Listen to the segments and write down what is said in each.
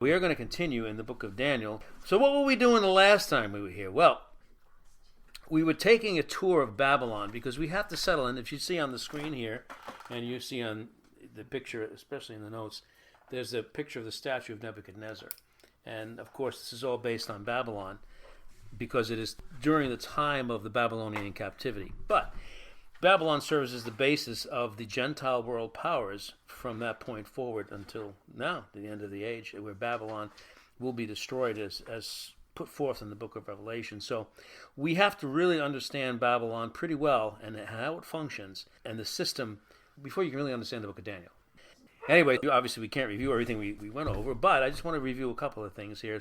We are going to continue in the book of Daniel. So what were we doing the last time we were here? Well, we were taking a tour of Babylon because we have to settle in. If you see on the screen here, and you see on the picture, especially in the notes, there's a picture of the statue of Nebuchadnezzar. And of course, this is all based on Babylon because it is during the time of the Babylonian captivity. But Babylon serves as the basis of the Gentile world powers from that point forward until now, the end of the age, where Babylon will be destroyed as put forth in the book of Revelation. So we have to really understand Babylon pretty well and how it functions and the system before you can really understand the book of Daniel. Anyway, obviously we can't review everything we went over, but I just want to review a couple of things here.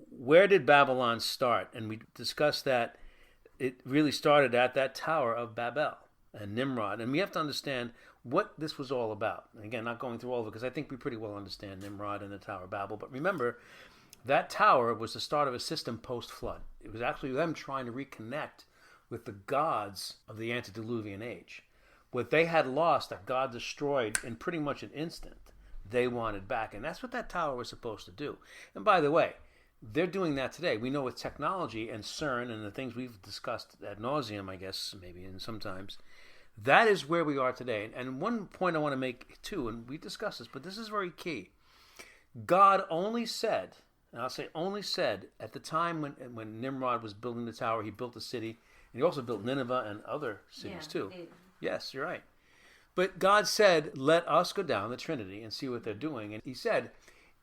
Where did Babylon start? And we discussed that it really started at that Tower of Babel and Nimrod. And we have to understand what this was all about. And again, not going through all of it because I think we pretty well understand Nimrod and the Tower of Babel. But remember, that tower was the start of a system post-flood. It was actually them trying to reconnect with the gods of the antediluvian age. What they had lost, that God destroyed in pretty much an instant, they wanted back. And that's what that tower was supposed to do. And by the way, they're doing that today. We know with technology and CERN and the things we've discussed ad nauseum, I guess, maybe, and sometimes, that is where we are today. And one point I want to make, too, and we discussed this, but this is very key. God only said, and I'll say only said, at the time when Nimrod was building the tower, he built the city, and he also built Nineveh and other cities, too. Yes, you're right. But God said, let us go down the Trinity and see what they're doing. And he said,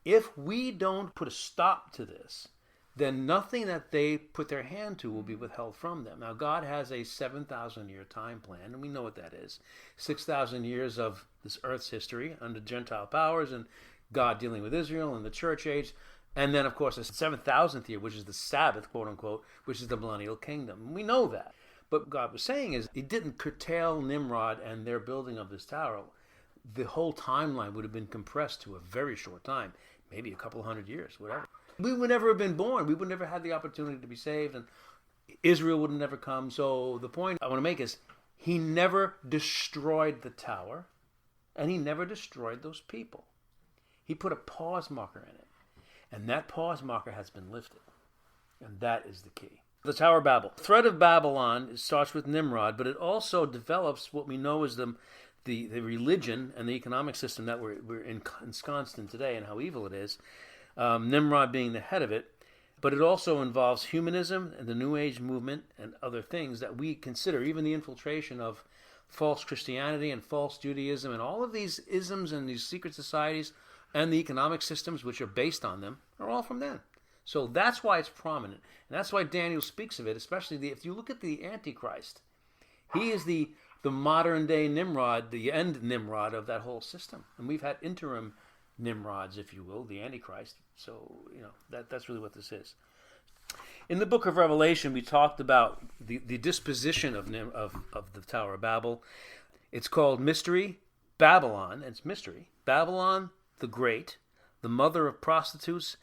if we don't put a stop to this, then nothing that they put their hand to will be withheld from them. Now, God has a 7,000-year time plan, and we know what that is. 6,000 years of this earth's history under Gentile powers and God dealing with Israel and the church age. And then, of course, the 7,000th year, which is the Sabbath, quote unquote, which is the millennial kingdom. We know that. But what God was saying is he didn't curtail Nimrod and their building of this tower. The whole timeline would have been compressed to a very short time. Maybe a couple of 100 years, whatever. We would never have been born. We would never have had the opportunity to be saved, and Israel would have never come. So the point I want to make is he never destroyed the tower, and he never destroyed those people. He put a pause marker in it, and that pause marker has been lifted, and that is the key. The Tower of Babel. The threat of Babylon starts with Nimrod, but it also develops what we know as the religion and the economic system that we're ensconced in today and how evil it is, Nimrod being the head of it. But it also involves humanism and the New Age movement and other things that we consider, even the infiltration of false Christianity and false Judaism and all of these isms and these secret societies and the economic systems which are based on them are all from then. So that's why it's prominent. And that's why Daniel speaks of it, especially if you look at the Antichrist. He is the modern day Nimrod, the end Nimrod of that whole system. And we've had interim Nimrods, if you will, the Antichrist. So, that's really what this is. In the book of Revelation, we talked about the disposition of the Tower of Babel. It's called Mystery Babylon, and it's mystery. Babylon the Great, the mother of prostitutes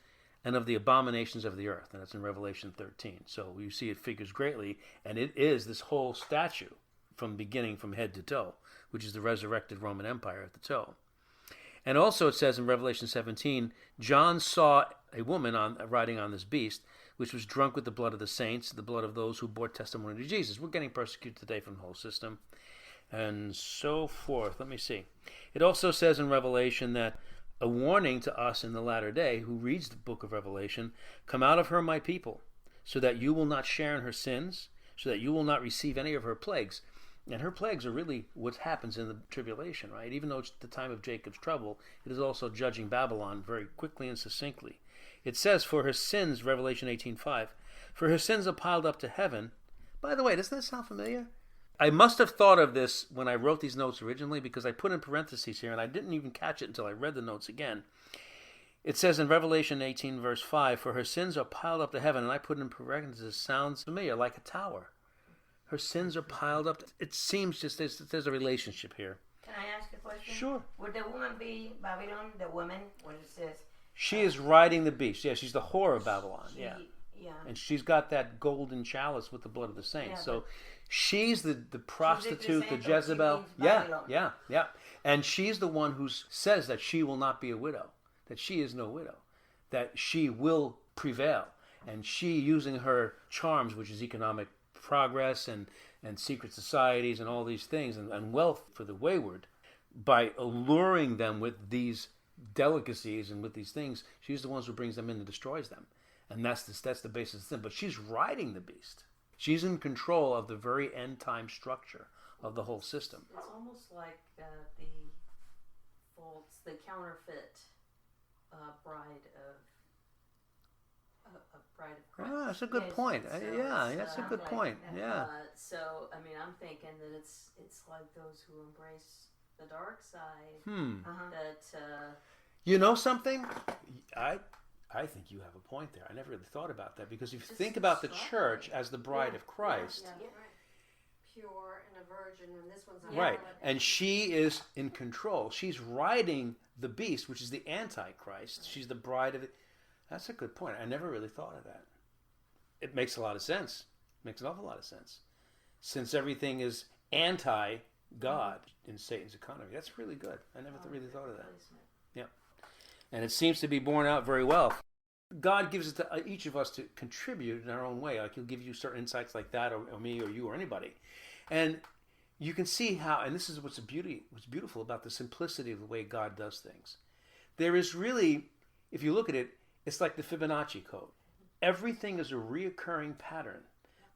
and of the abominations of the earth. And that's in Revelation 13. So you see it figures greatly, and it is this whole statue from beginning from head to toe, which is the resurrected Roman Empire at the toe. And also it says in Revelation 17, John saw a woman riding on this beast, which was drunk with the blood of the saints, the blood of those who bore testimony to Jesus. We're getting persecuted today from the whole system, and so forth. Let me see. It also says in Revelation that a warning to us in the latter day who reads the book of Revelation, come out of her, my people, so that you will not share in her sins, so that you will not receive any of her plagues. And her plagues are really what happens in the tribulation, right? Even though it's the time of Jacob's trouble, it is also judging Babylon very quickly and succinctly. It says, for her sins, Revelation 18:5, for her sins are piled up to heaven. By the way, doesn't that sound familiar? I must have thought of this when I wrote these notes originally because I put in parentheses here and I didn't even catch it until I read the notes again. It says in Revelation 18 verse 5, for her sins are piled up to heaven, and I put in parentheses, sounds familiar, like a tower. Her sins are piled up. It seems just there's a relationship here. Can I ask a question? Sure. Would the woman be Babylon, the woman, when it says... She is riding the beast. Yeah, she's the whore of Babylon. Yeah. And she's got that golden chalice with the blood of the saints. So she's the prostitute, the Jezebel. Yeah. And she's the one who says that she will not be a widow, that she is no widow. that she will prevail. And she, using her charms, which is economic progress and secret societies and all these things, and wealth for the wayward, by alluring them with these delicacies and with these things, she's the one who brings them in and destroys them. And that's the basis of the sin. But she's riding the beast. She's in control of the very end time structure of the whole system. It's almost like the counterfeit bride of Christ. Ah, that's a good point. That's a good point. Yeah. So I mean, I'm thinking that it's like those who embrace the dark side. That you know something? I think you have a point there. I never really thought about that, because if you think about the church as the bride of Christ, pure and a virgin, and this one's right, and she is in control. She's riding the beast, which is the Antichrist. She's the bride of it. That's a good point. I never really thought of that. It makes a lot of sense. It makes an awful lot of sense, since everything is anti-God in Satan's economy. That's really good. I never really thought of that. Yeah. And it seems to be borne out very well. God gives it to each of us to contribute in our own way. Like He'll give you certain insights like that, or me, or you, or anybody. And you can see how, and this is what's beautiful about the simplicity of the way God does things. There is really, if you look at it, it's like the Fibonacci code. Everything is a reoccurring pattern.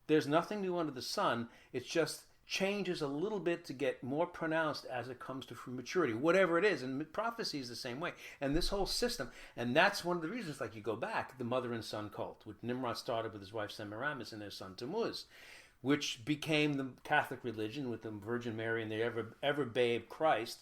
There's nothing new under the sun. It just changes a little bit to get more pronounced as it comes to maturity, whatever it is. And prophecy is the same way. And this whole system, and that's one of the reasons, like you go back, the mother and son cult, which Nimrod started with his wife Semiramis and their son Tammuz, which became the Catholic religion with the Virgin Mary and the ever babe Christ,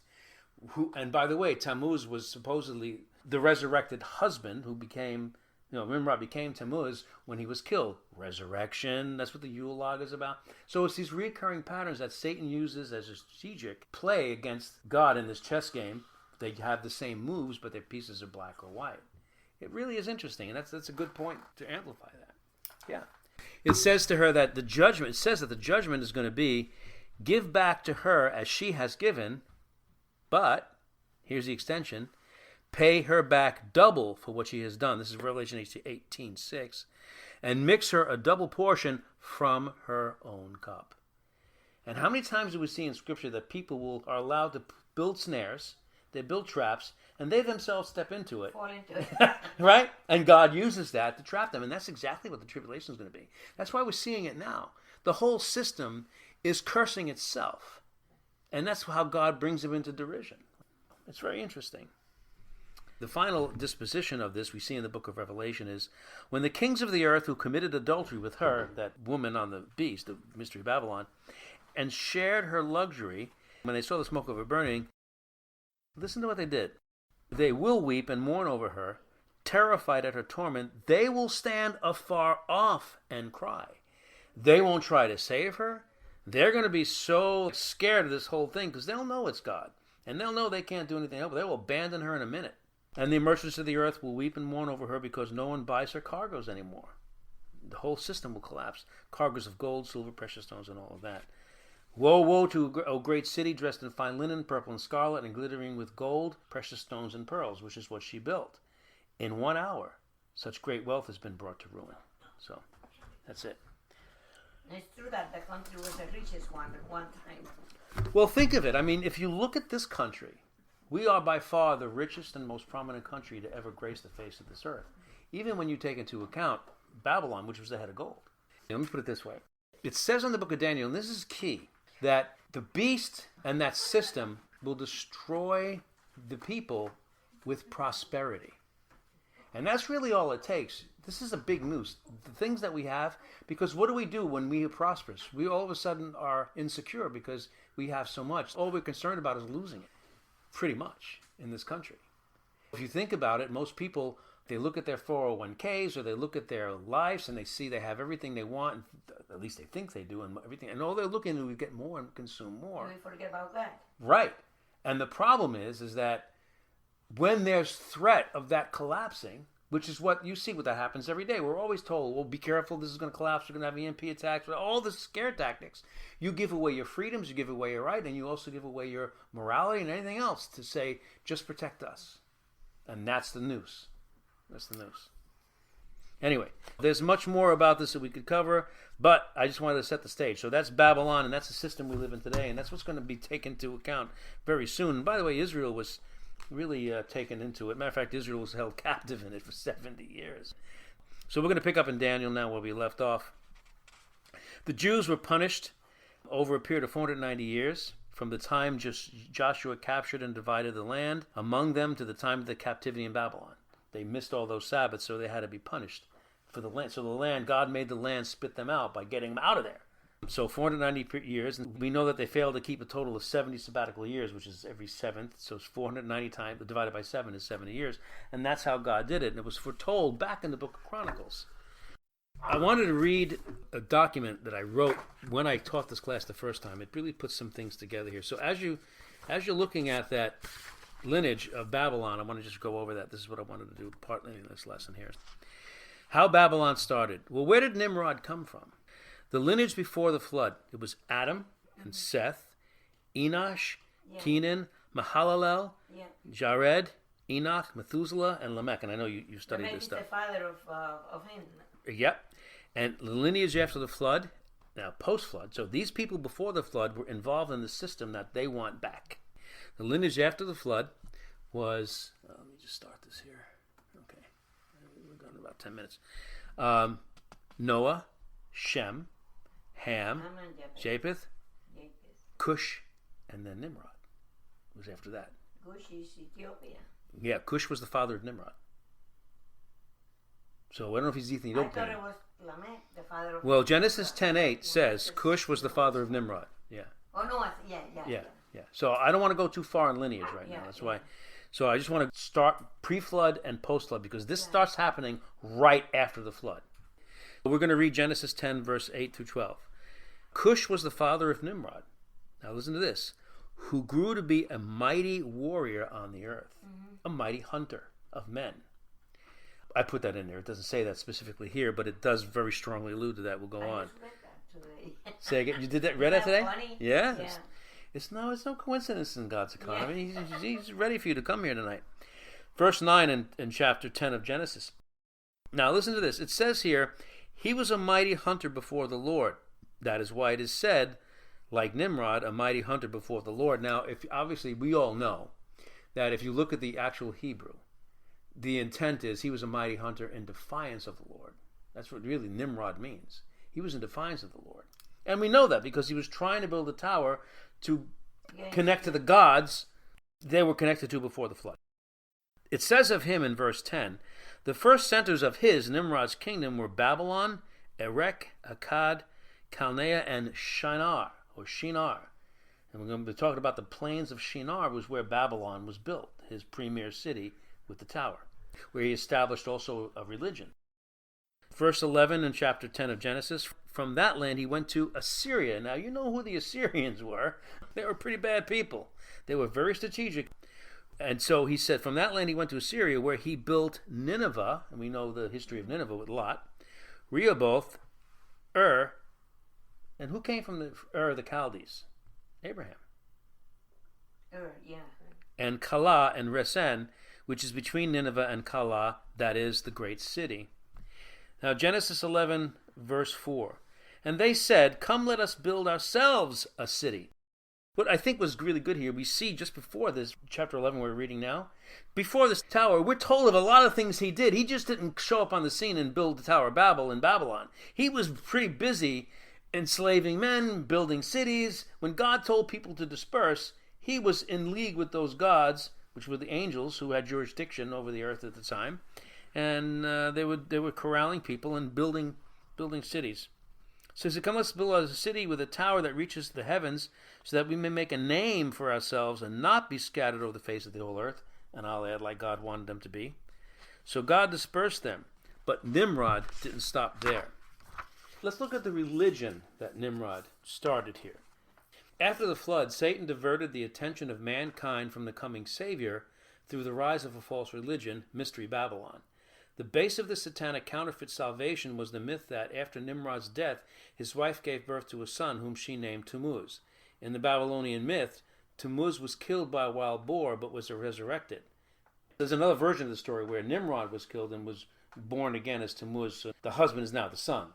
who, and by the way, Tammuz was supposedly the resurrected husband who became, Nimrod became Tammuz when he was killed. Resurrection, that's what the Yule log is about. So it's these recurring patterns that Satan uses as a strategic play against God in this chess game. They have the same moves, but their pieces are black or white. It really is interesting, and that's a good point to amplify that. Yeah. It says to her that the judgment is going to be, give back to her as she has given, but, here's the extension, pay her back double for what she has done. This is Revelation 18:6. And mix her a double portion from her own cup. And how many times do we see in Scripture that people are allowed to build snares, they build traps, and they themselves step into it? Fall into it. Right? And God uses that to trap them. And that's exactly what the tribulation is going to be. That's why we're seeing it now. The whole system is cursing itself. And that's how God brings them into derision. It's very interesting. The final disposition of this we see in the book of Revelation is when the kings of the earth who committed adultery with her, that woman on the beast, the mystery Babylon, and shared her luxury, when they saw the smoke of her burning, listen to what they did. They will weep and mourn over her, terrified at her torment. They will stand afar off and cry. They won't try to save her. They're going to be so scared of this whole thing because they'll know it's God. And they'll know they can't do anything else. They will abandon her in a minute. And the merchants of the earth will weep and mourn over her because no one buys her cargoes anymore. The whole system will collapse. Cargoes of gold, silver, precious stones, and all of that. Woe, woe to a great city dressed in fine linen, purple and scarlet, and glittering with gold, precious stones, and pearls, which is what she built. In 1 hour, such great wealth has been brought to ruin. So, that's it. It's true that the country was the richest one at one time. Well, think of it. I mean, if you look at this country, we are by far the richest and most prominent country to ever grace the face of this earth. Even when you take into account Babylon, which was the head of gold. Let me put it this way. It says in the book of Daniel, and this is key, that the beast and that system will destroy the people with prosperity. And that's really all it takes. This is a big news. The things that we have, because what do we do when we are prosperous? We all of a sudden are insecure because we have so much. All we're concerned about is losing it, pretty much, in this country. If you think about it, most people, they look at their 401ks or they look at their lives and they see they have everything they want, at least they think they do, and everything, and all they're looking to do is get more and consume more. We forget about that. Right. And the problem is that when there's threat of that collapsing, which is what you see, what that happens every day. We're always told, well, be careful, this is going to collapse, we're going to have EMP attacks, all the scare tactics. You give away your freedoms, you give away your right, and you also give away your morality and anything else to say, just protect us. And that's the noose. That's the news. Anyway, there's much more about this that we could cover, but I just wanted to set the stage. So that's Babylon, and that's the system we live in today, and that's what's going to be taken into account very soon. And by the way, Israel was really taken into it. Matter of fact, Israel was held captive in it for 70 years. So we're going to pick up in Daniel now where we left off. The Jews were punished over a period of 490 years, from the time Joshua captured and divided the land among them to the time of the captivity in Babylon. They missed all those Sabbaths, so they had to be punished for the land. So the land, God made the land spit them out by getting them out of there. So 490 years, and we know that they failed to keep a total of 70 sabbatical years, which is every seventh. So it's 490 times divided by 7 is 70 years, and that's how God did it. And it was foretold back in the book of Chronicles. I wanted to read a document that I wrote when I taught this class the first time. It really puts some things together here. So as you're looking at that lineage of Babylon, I want to just go over that. This is what I wanted to do partly in this lesson here. How Babylon started. Well, where did Nimrod come from? The lineage before the flood. It was Adam and Seth, Enosh, Kenan, Mahalalel, Jared, Enoch, Methuselah, and Lamech. And I know you studied this stuff. Lamech is the father of him. Yep. And the lineage after the flood, now post-flood. So these people before the flood were involved in the system that they want back. The lineage after the flood was, let me just start this here. Okay. We're going to about 10 minutes. Noah, Shem, Ham, Japheth, Cush, and then Nimrod was after that. Cush is Ethiopia. Yeah, Cush was the father of Nimrod. So I don't know if he's Ethiopian. I thought it was Lamech, the father of... Well, Genesis 10:8 says Cush was the father of Nimrod. Yeah. Oh, no, Yeah. So I don't want to go too far in lineage right now. That's why. So I just want to start pre-flood and post-flood because this starts happening right after the flood. We're going to read Genesis 10, verse 8 through 12. Cush was the father of Nimrod. Now listen to this. Who grew to be a mighty warrior on the earth, a mighty hunter of men. I put that in there. It doesn't say that specifically here, but it does very strongly allude to that. We'll go on. I just read that today. Say again. You did that? Read that today? Funny? Yeah. Yeah. It's no coincidence in God's economy. Yeah. He's ready for you to come here tonight. Verse 9 in chapter 10 of Genesis. Now listen to this. It says here, he was a mighty hunter before the Lord. That is why it is said, like Nimrod, a mighty hunter before the Lord. Now, obviously we all know that if you look at the actual Hebrew, the intent is he was a mighty hunter in defiance of the Lord. That's what really Nimrod means. He was in defiance of the Lord. And we know that because he was trying to build a tower to connect to the gods they were connected to before the flood. It says of him in verse 10, the first centers of Nimrod's kingdom, were Babylon, Erech, Akkad, Chaldea, and Shinar. And we're going to be talking about the plains of Shinar, was where Babylon was built, his premier city with the tower, where he established also a religion. Verse 11 in chapter 10 of Genesis, from that land he went to Assyria. Now you know who the Assyrians were. They were pretty bad people. They were very strategic. And so he said, from that land he went to Assyria, where he built Nineveh, and we know the history of Nineveh with Lot, Rehoboth, and who came from the the Chaldees? Abraham. And Calah and Resen, which is between Nineveh and Calah, that is the great city. Now Genesis 11, verse 4. And they said, come, let us build ourselves a city. What I think was really good here, we see just before this, chapter 11 we're reading now, before this tower, we're told of a lot of things he did. He just didn't show up on the scene and build the Tower of Babel in Babylon. He was pretty busy enslaving men, building cities. When God told people to disperse, he was in league with those gods, which were the angels who had jurisdiction over the earth at the time. And they were corralling people and building cities. So he said, come, let's build a city with a tower that reaches to the heavens, so that we may make a name for ourselves and not be scattered over the face of the whole earth. And I'll add, like God wanted them to be. So God dispersed them. But Nimrod didn't stop there. Let's look at the religion that Nimrod started here. After the flood, Satan diverted the attention of mankind from the coming Savior through the rise of a false religion, Mystery Babylon. The base of the satanic counterfeit salvation was the myth that after Nimrod's death, his wife gave birth to a son whom she named Tammuz. In the Babylonian myth, Tammuz was killed by a wild boar but was resurrected. There's another version of the story where Nimrod was killed and was born again as Tammuz. So the husband is now the son.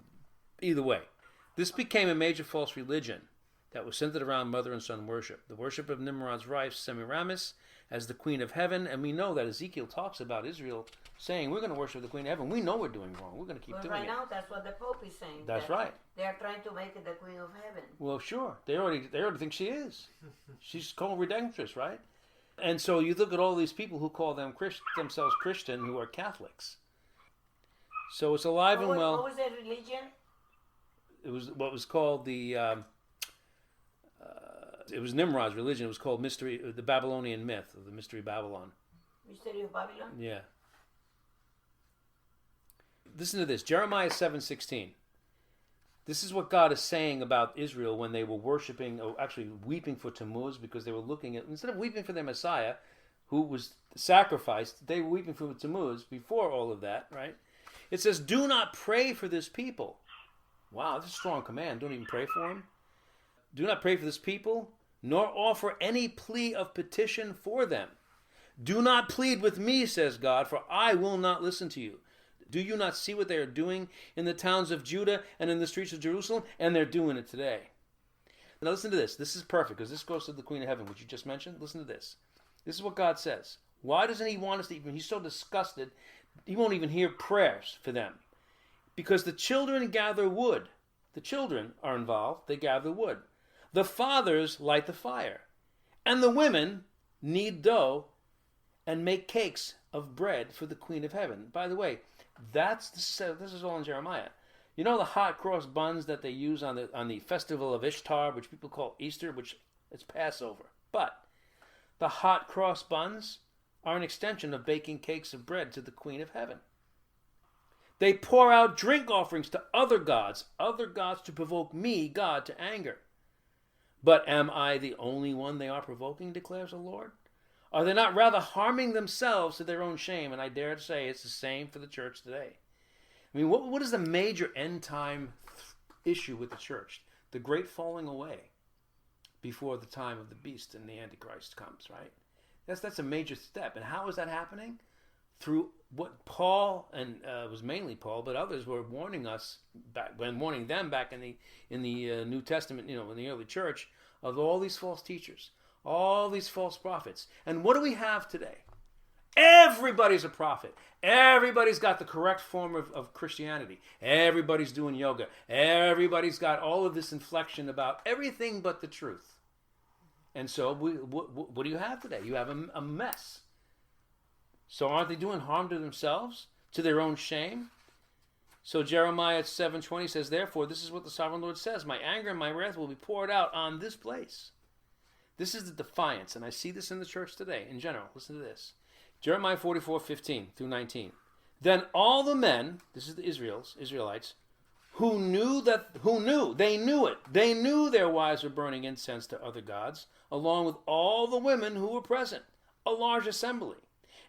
Either way, this became a major false religion that was centered around mother and son worship. The worship of Nimrod's wife, Semiramis, as the queen of heaven. And we know that Ezekiel talks about Israel saying, we're going to worship the queen of heaven. We know we're doing wrong. We're going to keep doing right it. now, that's what the Pope is saying. That's right. They are trying to make it the queen of heaven. Well, sure. They already think she is. She's called redemptress, right? And so you look at all these people who call themselves Christian who are Catholics. So it's alive and well. What was their religion? It was what was called it was Nimrod's religion. It was called the Babylonian myth, or the Mystery Babylon. Mystery of Babylon? Yeah. Listen to this, Jeremiah 7:16. This is what God is saying about Israel when they were worshiping, or actually weeping for Tammuz, because they were looking at, instead of weeping for their Messiah, who was sacrificed, they were weeping for Tammuz before all of that, right? It says, do not pray for this people. Wow, that's a strong command. Don't even pray for them. Do not pray for this people, nor offer any plea of petition for them. Do not plead with me, says God, for I will not listen to you. Do you not see what they are doing in the towns of Judah and in the streets of Jerusalem? And they're doing it today. Now listen to this. This is perfect, because this goes to the Queen of Heaven, which you just mentioned. Listen to this. This is what God says. Why doesn't he want us to even, he's so disgusted, he won't even hear prayers for them. Because the children gather wood. The children are involved. They gather wood. The fathers light the fire. And the women knead dough and make cakes of bread for the Queen of Heaven. By the way, this is all in Jeremiah. You know the hot cross buns that they use on the festival of Ishtar, which people call Easter, which it's Passover. But the hot cross buns are an extension of baking cakes of bread to the Queen of Heaven. They pour out drink offerings to other gods to provoke me, God, to anger. But am I the only one they are provoking, declares the Lord? Are they not rather harming themselves to their own shame? And I dare to say it's the same for the church today. I mean, what is the major end time issue with the church? The great falling away before the time of the beast and the Antichrist comes, right? That's a major step. And how is that happening? Through what Paul, and it was mainly Paul, but others were warning us warning them back in the New Testament, in the early church, of all these false teachers, all these false prophets. And what do we have today? Everybody's a prophet. Everybody's got the correct form of Christianity. Everybody's doing yoga. Everybody's got all of this inflection about everything but the truth. And so what do you have today? You have a mess. So aren't they doing harm to themselves, to their own shame? So Jeremiah 7:20 says, therefore, this is what the sovereign Lord says, my anger and my wrath will be poured out on this place. This is the defiance, and I see this in the church today, in general. Listen to this. Jeremiah 44:15 through 19. Then all the men, this is the Israelites, who knew their wives were burning incense to other gods, along with all the women who were present, a large assembly.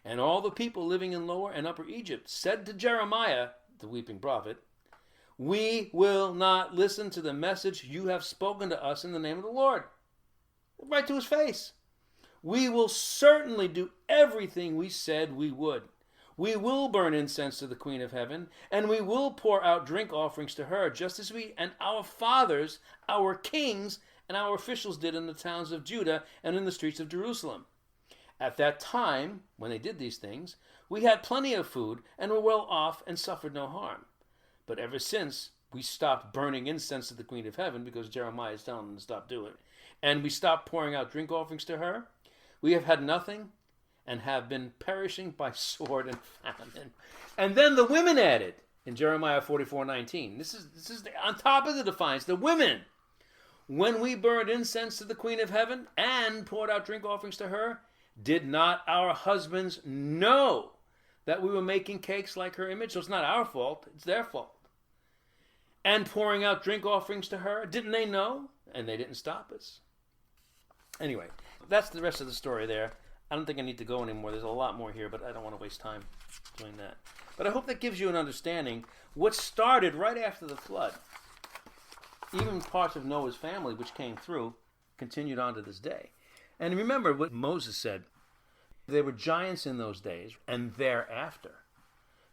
And all the people living in Lower and Upper Egypt said to Jeremiah, the weeping prophet, we will not listen to the message you have spoken to us in the name of the Lord. Right to his face. We will certainly do everything we said we would. We will burn incense to the Queen of Heaven, and we will pour out drink offerings to her, just as we and our fathers, our kings, and our officials did in the towns of Judah and in the streets of Jerusalem. At that time, when they did these things, we had plenty of food and were well off and suffered no harm. But ever since we stopped burning incense to the Queen of Heaven, because Jeremiah is telling them to stop doing it, and we stopped pouring out drink offerings to her, we have had nothing and have been perishing by sword and famine. And then the women added in Jeremiah 44:19. This is on top of the defiance. The women, when we burned incense to the Queen of Heaven and poured out drink offerings to her, did not our husbands know that we were making cakes like her image? So it's not our fault, it's their fault. And pouring out drink offerings to her, didn't they know? And they didn't stop us. Anyway, that's the rest of the story there. I don't think I need to go anymore. There's a lot more here, but I don't want to waste time doing that. But I hope that gives you an understanding. What started right after the flood, even parts of Noah's family, which came through, continued on to this day. And remember what Moses said. There were giants in those days and thereafter.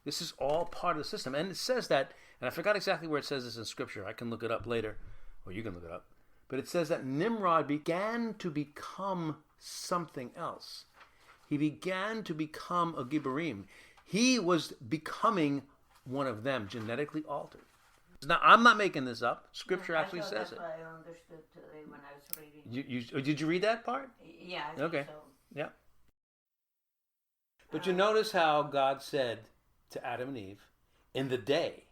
This is all part of the system. And it says that, and I forgot exactly where it says this in Scripture. I can look it up later, or you can look it up. But it says that Nimrod began to become something else. He began to become a Gibborim. He was becoming one of them, genetically altered. Now, I'm not making this up. Scripture actually says it. I understood today when I was reading. Did you read that part? Yeah, I Okay. think so. Yeah. But you notice how God said to Adam and Eve, in the day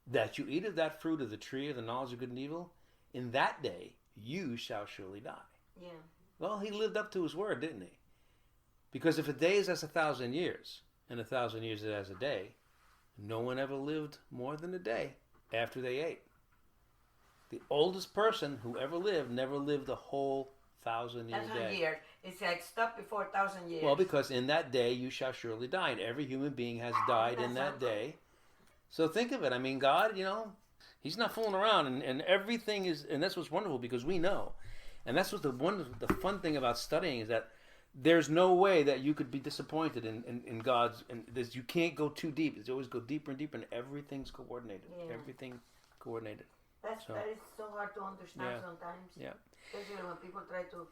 that you eat of that fruit of the tree of the knowledge of good and evil, in that day you shall surely die. Yeah. Well, he lived up to his word, didn't he? Because if a day is as 1,000 years, and 1,000 years is as a day, no one ever lived more than a day after they ate. The oldest person who ever lived never lived a whole 1,000-year day. 1,000 years. It's like stop before 1,000 years. Well, because in that day you shall surely die, and every human being has died in that day. So think of it. I mean, God, He's not fooling around, and everything is, and that's what's wonderful because we know, and that's what the fun thing about studying is that there's no way that you could be disappointed in God's, and you can't go too deep. It's always go deeper and deeper, and everything's coordinated. Yeah. Everything coordinated. That is so hard to understand sometimes. Yeah. Especially when people try to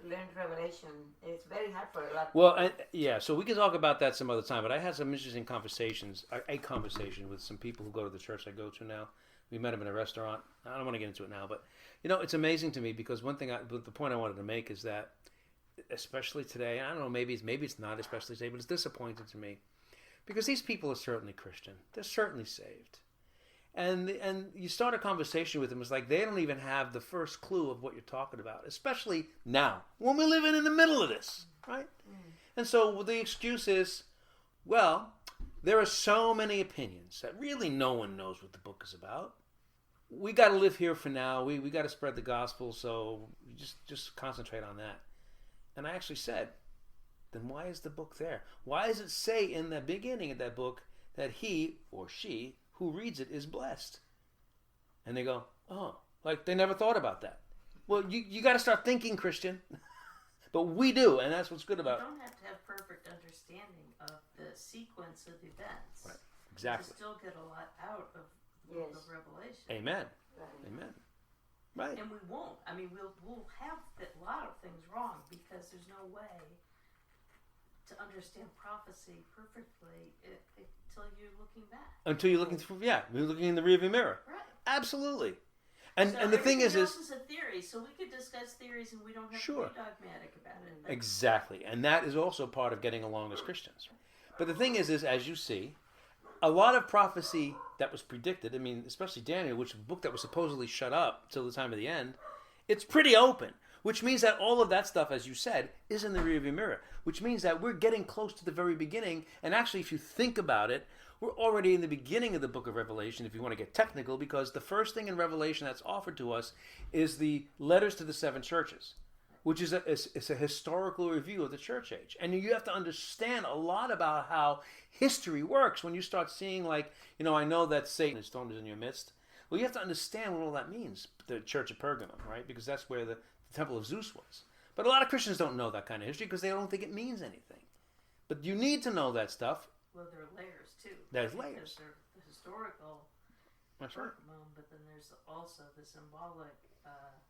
learn Revelation. It's very hard for a lot of Well, so we can talk about that some other time, but I had some interesting conversations, a conversation with some people who go to the church I go to now. We met them in a restaurant. I don't want to get into it now, but, it's amazing to me because the point I wanted to make is that, especially today, I don't know, maybe it's not especially today, but it's disappointing to me because these people are certainly Christian. They're certainly saved. And you start a conversation with them, it's like they don't even have the first clue of what you're talking about, especially now, when we're living in the middle of this, right? And so the excuse is, well, there are so many opinions that really no one knows what the book is about. We got to live here for now. We got to spread the gospel, so just concentrate on that. And I actually said, then why is the book there? Why does it say in the beginning of that book that he or she who reads it is blessed? And they go, oh, like they never thought about that. Well, you got to start thinking, Christian. But we do, and that's what's good about it. You don't have to have perfect understanding of the sequence of events. Right, exactly. You still get a lot out of the book of Revelation. Amen. Right. Amen. Right. And we won't. I mean, we'll have a lot of things wrong because there's no way to understand prophecy perfectly until you're looking back. Until you're looking through, you're looking in the rearview mirror. Right. Absolutely. And So the thing is everything else is a theory, so we could discuss theories and we don't have to be dogmatic about it. Exactly. And that is also part of getting along as Christians. But the thing is, as you see, a lot of prophecy that was predicted, I mean, especially Daniel, which is a book that was supposedly shut up till the time of the end, it's pretty open, which means that all of that stuff, as you said, is in the rearview mirror, which means that we're getting close to the very beginning. And actually, if you think about it, we're already in the beginning of the book of Revelation, if you want to get technical, because the first thing in Revelation that's offered to us is the letters to the seven churches, which is a historical review of the church age. And you have to understand a lot about how history works when you start seeing, like, I know that Satan is thrown in your midst. Well, you have to understand what all that means, the church of Pergamum, right? Because that's where the temple of Zeus was. But a lot of Christians don't know that kind of history because they don't think it means anything. But you need to know that stuff. Well, there are layers, too. There's layers. There's the historical Pergamum, but then there's also the symbolic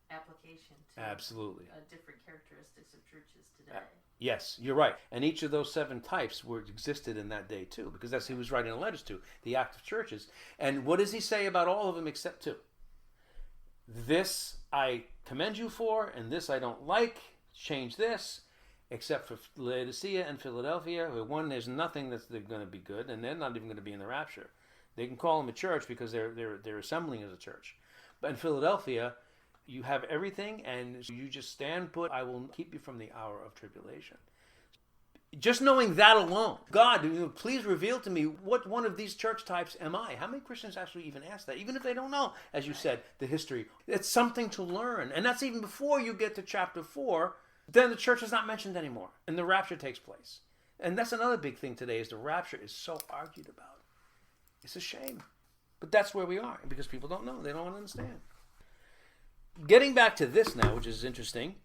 application to Absolutely. Different characteristics of churches today. Yes, you're right. And each of those seven types existed in that day too, because that's who he was writing the letters to, the active churches. And what does he say about all of them except two? This I commend you for, and this I don't like. Change this. Except for Laodicea and Philadelphia, where one, there's nothing that's going to be good, and they're not even going to be in the rapture. They can call them a church because they're assembling as a church. But in Philadelphia, you have everything, and you just stand put. I will keep you from the hour of tribulation. Just knowing that alone, God, please reveal to me what one of these church types am I? How many Christians actually even ask that, even if they don't know, as you said, the history? It's something to learn, and that's even before you get to chapter 4. Then the church is not mentioned anymore, and the rapture takes place. And that's another big thing today, is the rapture is so argued about. It's a shame. But that's where we are, because people don't know. They don't understand. Getting back to this now, which is interesting,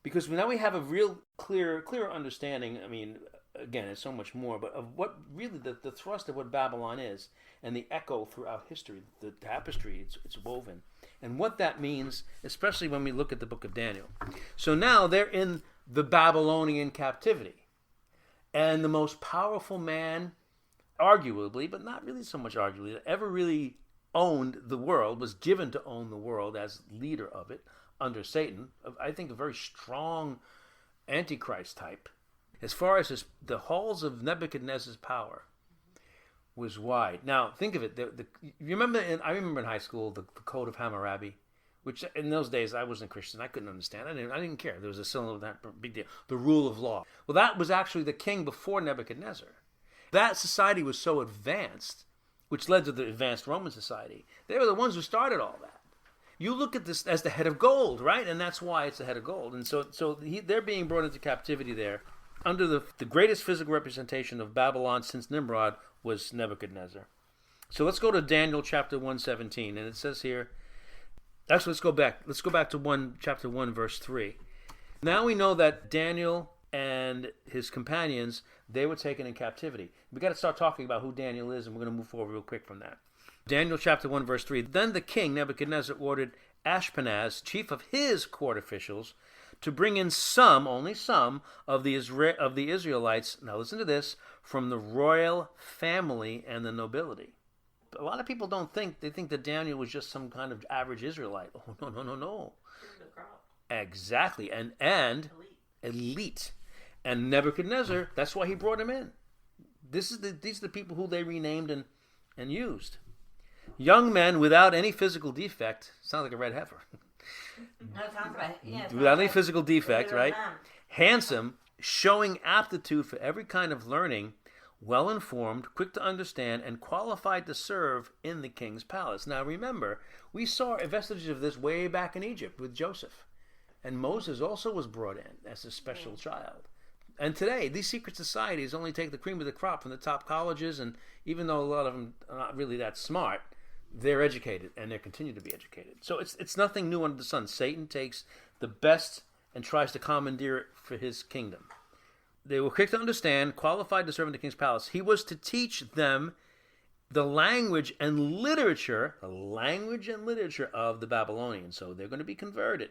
Because now we have a real clearer understanding. I mean, again, it's so much more, but of what really the thrust of what Babylon is, and the echo throughout history, the tapestry it's woven, and what that means, especially when we look at the book of Daniel. So now they're in the Babylonian captivity, and the most powerful man, arguably, but not really so much arguably, that ever really owned the world, was given to own the world as leader of it under Satan. I think a very strong Antichrist type. As far as the halls of Nebuchadnezzar's power was wide. Now, think of it. You remember? I remember in high school the Code of Hammurabi, which in those days I wasn't Christian. I couldn't understand. I didn't care. There was a syllable of that big deal. The rule of law. Well, that was actually the king before Nebuchadnezzar. That society was so advanced, which led to the advanced Roman society. They were the ones who started all that. You look at this as the head of gold, right? And that's why it's the head of gold. And so they're being brought into captivity there. Under the greatest physical representation of Babylon since Nimrod was Nebuchadnezzar. So let's go to Daniel chapter 1:17, and it says here, actually let's go back. Let's go back to chapter 1, verse 3. Now we know that Daniel and his companions, they were taken in captivity. We got to start talking about who Daniel is, and we're going to move forward real quick from that. Daniel chapter 1, verse 3. Then the king Nebuchadnezzar ordered Ashpenaz, chief of his court officials, to bring in only some, of the Israelites, now listen to this, from the royal family and the nobility. A lot of people they think that Daniel was just some kind of average Israelite. Oh, no. Exactly, and elite. And Nebuchadnezzar, that's why he brought him in. These are the people who they renamed and used. Young men without any physical defect, sounds like a red heifer. No, it sounds like, yeah, Without any physical defect, Little right? man. Handsome, showing aptitude for every kind of learning, well-informed, quick to understand, and qualified to serve in the king's palace. Now remember, we saw vestiges of this way back in Egypt with Joseph. And Moses also was brought in as a special child. And today, these secret societies only take the cream of the crop from the top colleges, and even though a lot of them are not really that smart, they're educated, and they continue to be educated. So it's nothing new under the sun. Satan takes the best and tries to commandeer it for his kingdom. They were quick to understand, qualified to serve in the king's palace. He was to teach them the language and literature of the Babylonians. So they're going to be converted.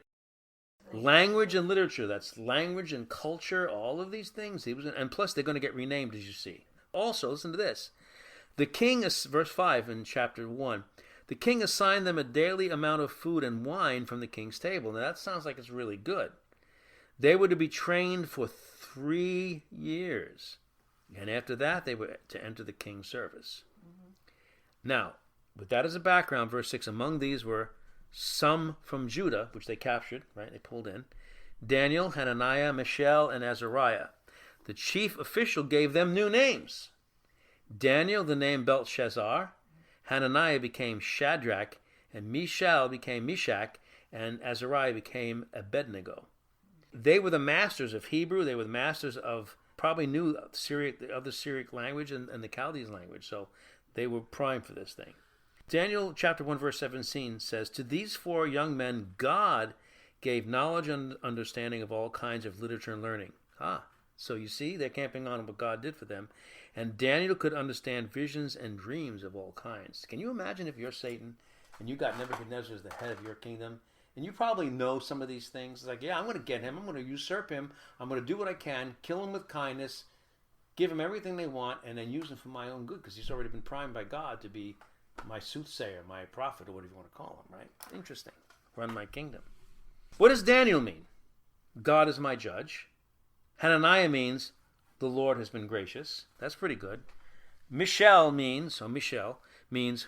Language and literature, that's language and culture, all of these things. And plus they're going to get renamed, as you see. Also, listen to this. The king, verse 5 in chapter 1, the king assigned them a daily amount of food and wine from the king's table. Now that sounds like it's really good. They were to be trained for 3 years. And after that, they were to enter the king's service. Mm-hmm. Now, with that as a background, verse 6, among these were some from Judah, which they captured, right? They pulled in. Daniel, Hananiah, Mishael, and Azariah. The chief official gave them new names. Daniel, the name Belshazzar. Hananiah became Shadrach, and Mishael became Meshach, and Azariah became Abednego. They were the masters of Hebrew. They were the masters of, probably knew the other Syriac language and the Chaldees language, so they were primed for this thing. Daniel chapter 1 verse 17 says, to these 4 young men God gave knowledge and understanding of all kinds of literature and learning. So you see, they're camping on what God did for them. And Daniel could understand visions and dreams of all kinds. Can you imagine if you're Satan and you got Nebuchadnezzar as the head of your kingdom, and you probably know some of these things? It's like, yeah, I'm going to get him. I'm going to usurp him. I'm going to do what I can, kill him with kindness, give him everything they want, and then use him for my own good, because he's already been primed by God to be my soothsayer, my prophet, or whatever you want to call him, right? Interesting. Run my kingdom. What does Daniel mean? God is my judge. Hananiah means the Lord has been gracious. That's pretty good. Mishael means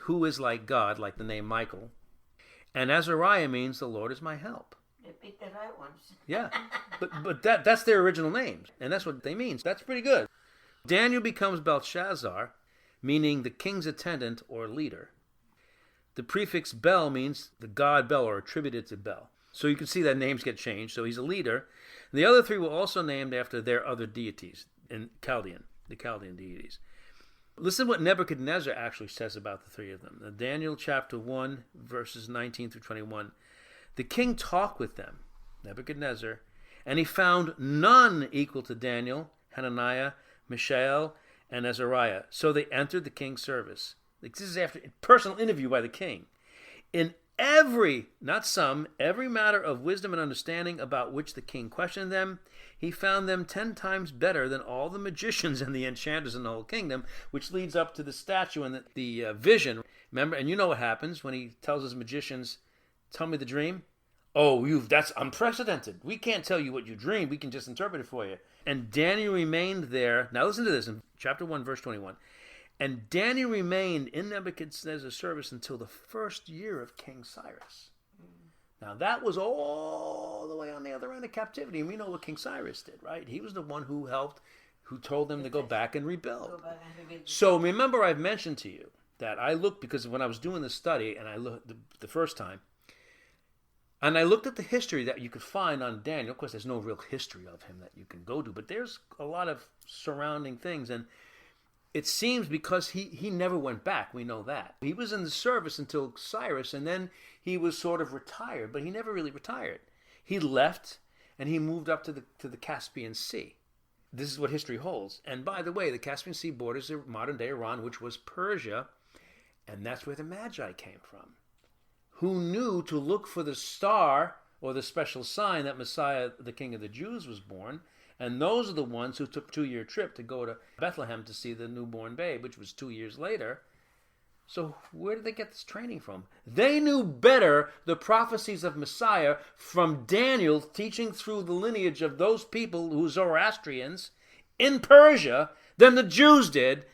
who is like God, like the name Michael. And Azariah means the Lord is my help. They picked the right ones. Yeah, but that's their original names, and that's what they mean. That's pretty good. Daniel becomes Belshazzar, meaning the king's attendant or leader. The prefix Bel means the god Bel, or attributed to Bel. So you can see that names get changed. So he's a leader. The other 3 were also named after their other deities in the Chaldean deities. Listen what Nebuchadnezzar actually says about the 3 of them. Daniel chapter 1, verses 19 through 21. The king talked with them, Nebuchadnezzar, And he found none equal to Daniel, Hananiah, Mishael, and Azariah. So they entered the king's service. This is after a personal interview by the king. In every, not some, every matter of wisdom and understanding about which the king questioned them, he found them 10 times better than all the magicians and the enchanters in the whole kingdom, which leads up to the statue and the vision. Remember, and you know what happens when he tells his magicians, tell me the dream? Oh, that's unprecedented. We can't tell you what you dreamed. We can just interpret it for you. And Daniel remained there. Now listen to this in chapter 1, verse 21. And Daniel remained in Nebuchadnezzar's service until the first year of King Cyrus. Now that was all the way on the other end of captivity. And we know what King Cyrus did, right? He was the one who told them to go back and rebuild. So remember I've mentioned to you that I looked, because when I was doing this study, and I looked the first time, and I looked at the history that you could find on Daniel. Of course, there's no real history of him that you can go to, but there's a lot of surrounding things. And it seems because he never went back, we know that. He was in the service until Cyrus, and then he was sort of retired, but he never really retired. He left, and he moved up to the Caspian Sea. This is what history holds. And by the way, the Caspian Sea borders modern-day Iran, which was Persia, and that's where the Magi came from, who knew to look for the star or the special sign that Messiah, the King of the Jews, was born. And those are the ones who took a 2-year trip to go to Bethlehem to see the newborn babe, which was 2 years later. So where did they get this training from? They knew better the prophecies of Messiah from Daniel teaching through the lineage of those people who were Zoroastrians in Persia than the Jews did,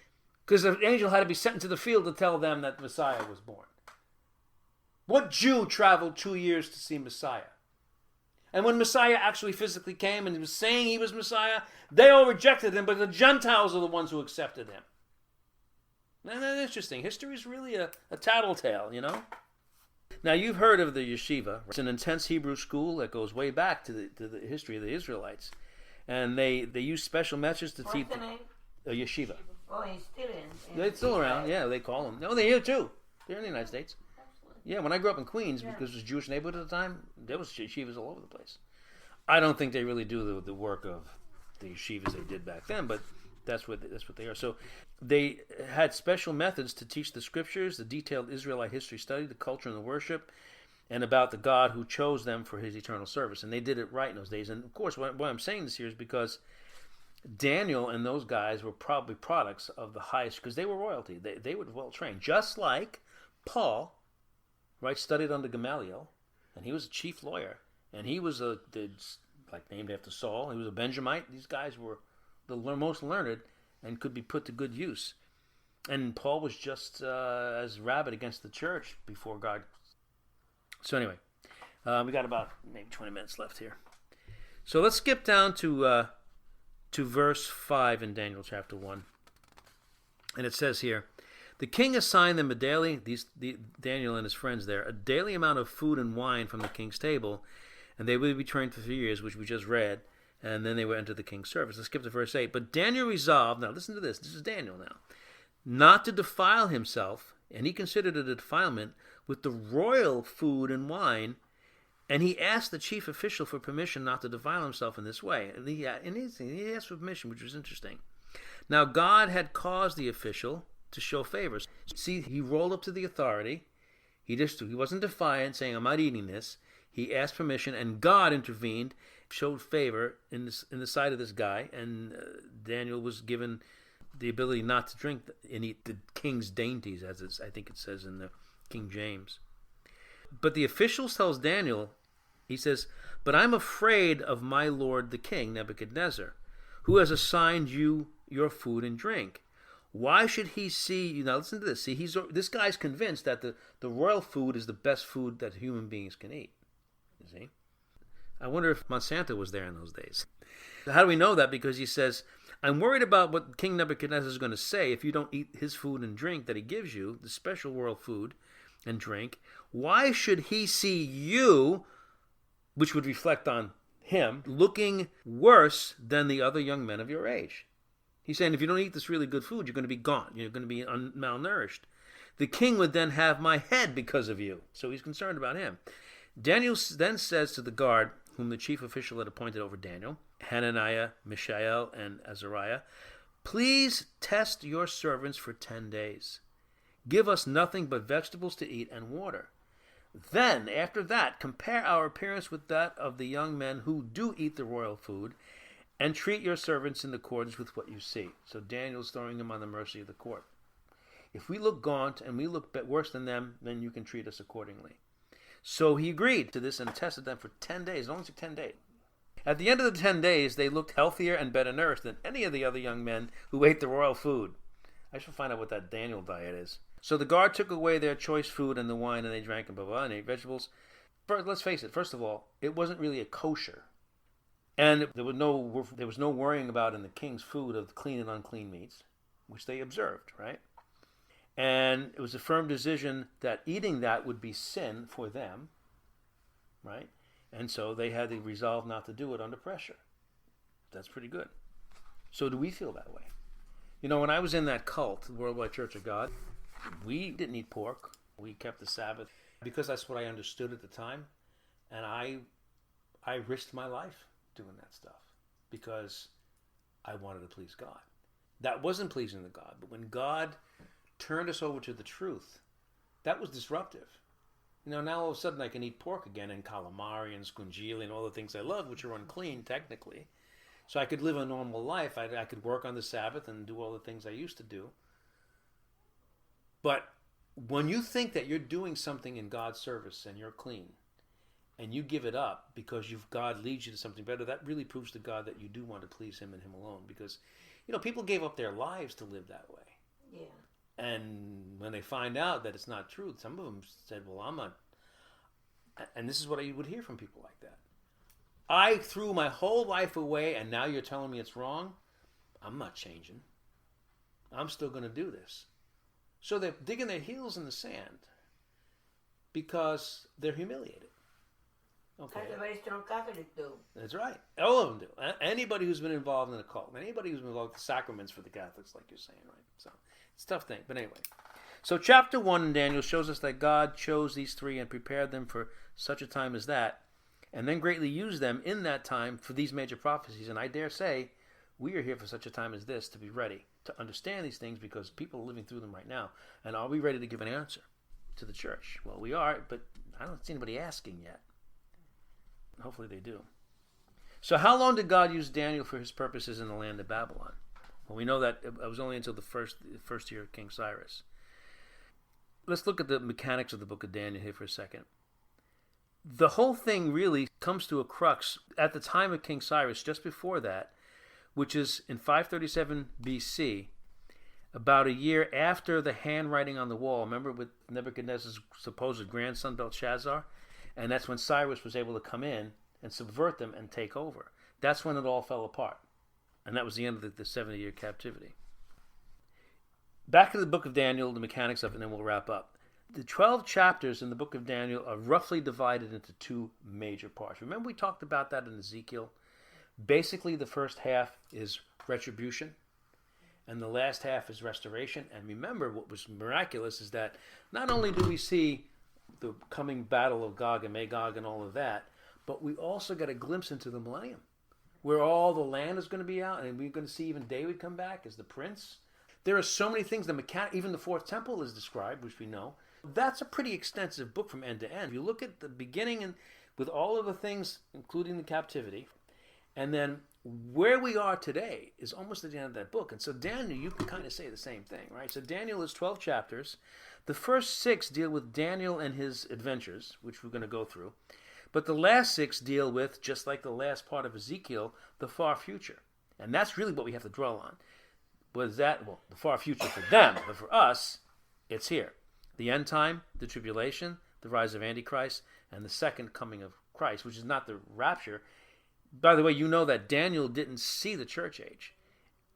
because the angel had to be sent into the field to tell them that Messiah was born. What Jew traveled 2 years to see Messiah? And when Messiah actually physically came and he was saying he was Messiah, they all rejected him, but the Gentiles are the ones who accepted him. Isn't that interesting? History is really a tattletale, you know? Now, you've heard of the yeshiva. It's an intense Hebrew school that goes way back to the history of the Israelites. And they use special methods to teach. What's the name? A yeshiva. Oh, he's still in They're still around. Yeah, they call them. No, they're here too. They're in the United States. Yeah, when I grew up in Queens, because it was a Jewish neighborhood at the time, there was yeshivas all over the place. I don't think they really do the work of the yeshivas they did back then, but that's what they are. So they had special methods to teach the scriptures, the detailed Israelite history study, the culture and the worship, and about the God who chose them for his eternal service. And they did it right in those days. And of course, why I'm saying this here is because Daniel and those guys were probably products of the highest, because they were royalty. They were well trained, just like Paul, right, studied under Gamaliel, and he was a chief lawyer, and he was named after Saul. He was a Benjamite. These guys were the most learned and could be put to good use. And Paul was just as rabid against the church before God. So anyway, we got about maybe 20 minutes left here. So let's skip down to verse 5 in Daniel chapter 1. And it says here, the king assigned them Daniel and his friends there, a daily amount of food and wine from the king's table, and they would be trained for 3 years, which we just read, and then they would enter the king's service. Let's skip to verse 8. But Daniel resolved, now listen to this is Daniel now, not to defile himself, and he considered it a defilement, with the royal food and wine, and he asked the chief official for permission not to defile himself in this way. And he asked for permission, which was interesting. Now God had caused the official to show favors. See, he rolled up to the authority. He wasn't defiant, saying, I'm not eating this. He asked permission, and God intervened, showed favor in the sight of this guy, and Daniel was given the ability not to drink and eat the king's dainties, as I think it says in the King James. But the official tells Daniel, he says, but I'm afraid of my lord the king, Nebuchadnezzar, who has assigned you your food and drink. Why should he see you? Now listen to this. See, this guy's convinced that the royal food is the best food that human beings can eat. You see? I wonder if Monsanto was there in those days. How do we know that? Because he says, I'm worried about what King Nebuchadnezzar is going to say if you don't eat his food and drink that he gives you, the special royal food and drink. Why should he see you, which would reflect on him, looking worse than the other young men of your age? He's saying if you don't eat this really good food, you're going to be gone. You're going to be malnourished. The king would then have my head because of you. So he's concerned about him. Daniel then says to the guard whom the chief official had appointed over Daniel, Hananiah, Mishael, and Azariah, please test your servants for 10 days. Give us nothing but vegetables to eat and water. Then, after that, compare our appearance with that of the young men who do eat the royal food, and treat your servants in accordance with what you see. So Daniel's throwing them on the mercy of the court. If we look gaunt and we look worse than them, then you can treat us accordingly. So he agreed to this and tested them for 10 days. It only took 10 days. At the end of the 10 days, they looked healthier and better nourished than any of the other young men who ate the royal food. I should find out what that Daniel diet is. So the guard took away their choice food and the wine, and they drank and blah, blah, and ate vegetables. First, let's face it. First of all, it wasn't really a kosher. And there was no worrying about in the king's food of clean and unclean meats, which they observed, right? And it was a firm decision that eating that would be sin for them, right? And so they had the resolve not to do it under pressure. That's pretty good. So do we feel that way? You know, when I was in that cult, the Worldwide Church of God, we didn't eat pork. We kept the Sabbath because that's what I understood at the time. And I risked my life doing that stuff because I wanted to please God. That wasn't pleasing to God. But when God turned us over to the truth, that was disruptive. You know, now all of a sudden I can eat pork again, and calamari and scungili and all the things I love, which are unclean technically. So I could live a normal life. I could work on the Sabbath and do all the things I used to do. But when you think that you're doing something in God's service and you're clean, and you give it up because God leads you to something better, that really proves to God that you do want to please Him and Him alone. Because, you know, people gave up their lives to live that way. Yeah. And when they find out that it's not true, some of them said, well, I'm not. And this is what I would hear from people like that. I threw my whole life away, and now you're telling me it's wrong? I'm not changing. I'm still going to do this. So they're digging their heels in the sand because they're humiliated. Okay. That's a very strong Catholic do. That's right. All of them do. Anybody who's been involved in a cult, anybody who's been involved with the sacraments for the Catholics, like you're saying, right? So it's a tough thing. But anyway. So chapter 1 in Daniel shows us that God chose these three and prepared them for such a time as that, and then greatly used them in that time for these major prophecies. And I dare say we are here for such a time as this to be ready to understand these things because people are living through them right now. And are we ready to give an answer to the church? Well, we are, but I don't see anybody asking yet. Hopefully they do. So how long did God use Daniel for his purposes in the land of Babylon? Well, we know that it was only until the first year of King Cyrus. Let's look at the mechanics of the book of Daniel here for a second. The whole thing really comes to a crux at the time of King Cyrus, just before that, which is in 537 BC, about a year after the handwriting on the wall. Remember with Nebuchadnezzar's supposed grandson Belshazzar? And that's when Cyrus was able to come in and subvert them and take over. That's when it all fell apart. And that was the end of the 70-year captivity. Back to the book of Daniel, the mechanics of it, and then we'll wrap up. The 12 chapters in the book of Daniel are roughly divided into two major parts. Remember we talked about that in Ezekiel? Basically, the first half is retribution, and the last half is restoration. And remember, what was miraculous is that not only do we see the coming battle of Gog and Magog and all of that, but we also got a glimpse into the millennium, where all the land is going to be out, and we're going to see even David come back as the prince. There are so many things. Even the fourth temple is described, which we know. That's a pretty extensive book from end to end. If you look at the beginning and with all of the things, including the captivity, and then where we are today is almost at the end of that book. And so Daniel, you can kind of say the same thing, right? So Daniel is 12 chapters. The first 6 deal with Daniel and his adventures, which we're going to go through. But the last 6 deal with, just like the last part of Ezekiel, the far future. And that's really what we have to dwell on. Was that, well, the far future for them, but for us, it's here. The end time, the tribulation, the rise of Antichrist, and the second coming of Christ, which is not the rapture. By the way, you know that Daniel didn't see the church age.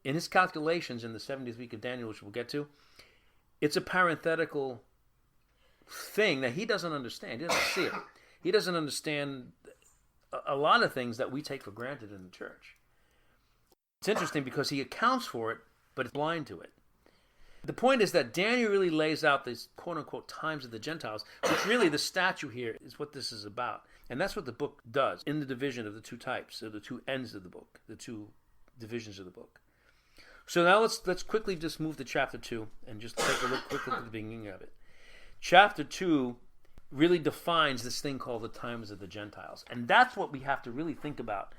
In his calculations in the 70th week of Daniel, which we'll get to, it's a parenthetical thing that he doesn't understand. He doesn't see it. He doesn't understand a lot of things that we take for granted in the church. It's interesting because he accounts for it, but is blind to it. The point is that Daniel really lays out these quote-unquote times of the Gentiles, which really the statue here is what this is about. And that's what the book does in the division of the two types, or the two ends of the book, the two divisions of the book. So now let's quickly just move to chapter 2 and just take a look quickly at the beginning of it. Chapter 2 really defines this thing called the times of the Gentiles. And that's what we have to really think about.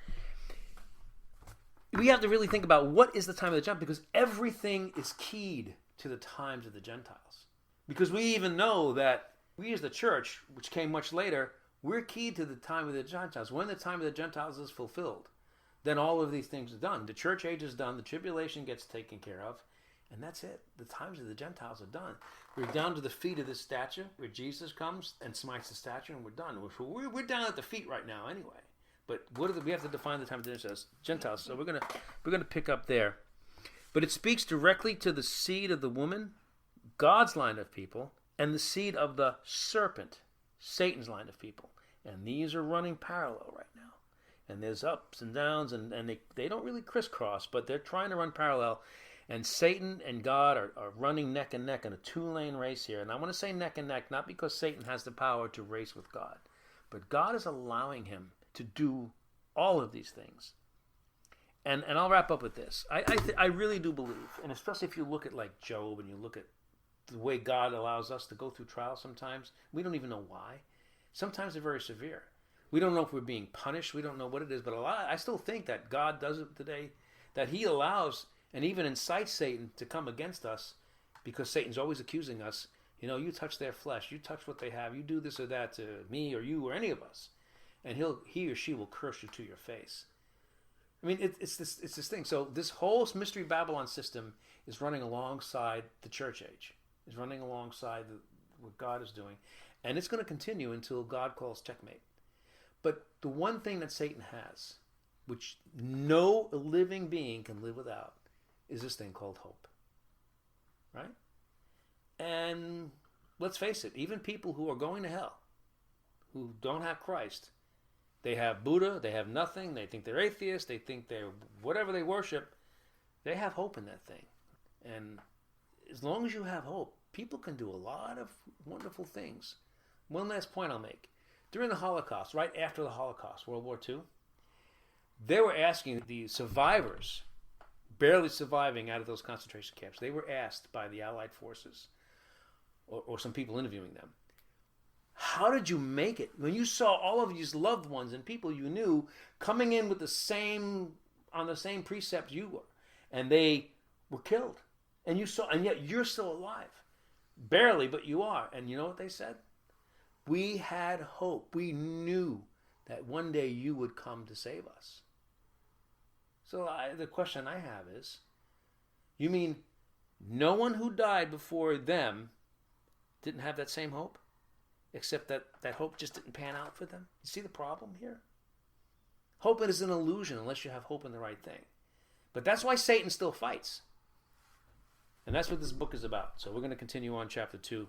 We have to really think about what is the time of the Gentiles, because everything is keyed to the times of the Gentiles. Because we even know that we as the church, which came much later, we're keyed to the time of the Gentiles. When the time of the Gentiles is fulfilled, then all of these things are done. The church age is done. The tribulation gets taken care of. And that's it. The times of the Gentiles are done. We're down to the feet of this statue where Jesus comes and smites the statue, and we're done. We're down at the feet right now anyway. But we have to define the time of the Gentiles. So we're gonna pick up there. But it speaks directly to the seed of the woman, God's line of people, and the seed of the serpent, Satan's line of people. And these are running parallel right now. And there's ups and downs, and they don't really crisscross, but they're trying to run parallel. And Satan and God are running neck and neck in a two-lane race here. And I want to say neck and neck, not because Satan has the power to race with God, but God is allowing him to do all of these things. And I'll wrap up with this. I really do believe, and especially if you look at like Job and you look at the way God allows us to go through trials sometimes, we don't even know why. Sometimes they're very severe. We don't know if we're being punished. We don't know what it is. But I still think that God does it today, that he allows and even incites Satan to come against us, because Satan's always accusing us. You know, you touch their flesh, you touch what they have, you do this or that to me or you or any of us, and he or she will curse you to your face. I mean, it's this thing. So this whole mystery Babylon system is running alongside the church age. Is running alongside what God is doing, and it's going to continue until God calls checkmate. But the one thing that Satan has, which no living being can live without, is this thing called hope. Right? And let's face it, even people who are going to hell, who don't have Christ, they have Buddha, they have nothing, they think they're atheists, they think they're whatever they worship, they have hope in that thing. And as long as you have hope, people can do a lot of wonderful things. One last point I'll make. During the Holocaust, right after the Holocaust, World War II, they were asking the survivors, barely surviving out of those concentration camps, they were asked by the Allied forces, or some people interviewing them, how did you make it when you saw all of these loved ones and people you knew coming in with on the same precept you were, and they were killed, and yet you're still alive, barely, but you are. And you know what they said? We had hope. We knew that one day you would come to save us. So the question I have is, you mean no one who died before them didn't have that same hope? Except that hope just didn't pan out for them? You see the problem here? Hope is an illusion unless you have hope in the right thing. But that's why Satan still fights. And that's what this book is about. So we're going to continue on chapter 2.